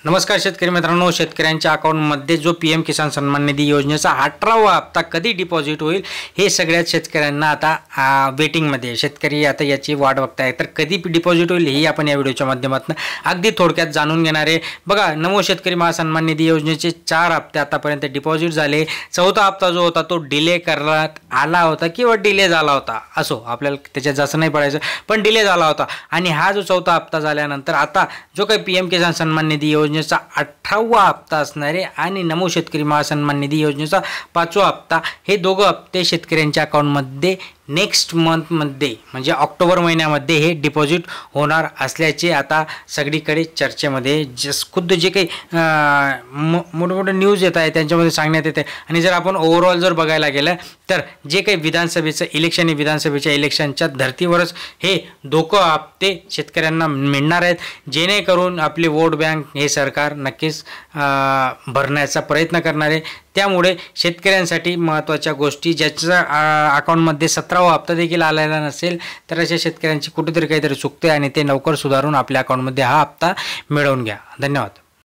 नमस्कार शेतकरी मित्रांनो, शेतकऱ्यांच्या अकाउंटमध्ये जो पीएम किसान सन्मान निधी योजनेचा 18वा हप्ता कधी डिपॉझिट होईल हे सगळ्याच शेतकऱ्यांना आता वेटिंगमध्ये आहे। शेतकरी आता याची वाट बघताय, तर कधी डिपॉझिट होईल हे आपण या व्हिडिओच्या माध्यमातून अगदी थोडक्यात जाणून घेणार आहे। बघा, नमो शेतकरी महासन्मान निधी योजनेचे 4 हप्ते आतापर्यंत डिपॉझिट झाले। चौथा हप्ता जो होता तो डिले करण्यात आला होता किंवा डिले झाला होता, असो आपल्याला त्याच्यात जास्त नाही पडायचं, पण डिले झाला होता। आणि हा जो चौथा हप्ता झाल्यानंतर आता जो काही पीएम किसान सन्मान निधी योजनेचा 18वा हप्ता असणार आहे आणि नमो शेतकरी महासन्मान निधी योजनेचा 5वा हप्ता, हे दोघं हप्ते शेतकऱ्यांच्या अकाउंटमध्ये नेक्स्ट मंथमध्ये म्हणजे ऑक्टोबर महिन्यामध्ये हे डिपॉझिट होणार असल्याचे आता सगळीकडे चर्चेमध्ये खुद्द जे काही मोठे न्यूज येत आहे त्यांच्यामध्ये सांगण्यात येते। आणि जर आपण ओव्हरऑल जर बघायला गेलं तर जे काही विधानसभेचं इलेक्शन आहे, विधानसभेच्या इलेक्शनच्या धर्तीवरच हे दोघं हप्ते शेतकऱ्यांना मिळणार आहेत, जेणेकरून आपली वोट बँक हे सरकार नक्कीच भरण्याचा प्रयत्न करणार आहे। त्यामुळे शेतकऱ्यांसाठी महत्त्वाच्या गोष्टी, ज्याच्या अकाउंटमध्ये 17वा हप्ता देखील आलेला नसेल तर अशा शेतकऱ्यांची कुठेतरी काहीतरी चुकते आणि ते लवकर सुधारून आपल्या अकाउंटमध्ये हा हप्ता मिळवून घ्या। धन्यवाद।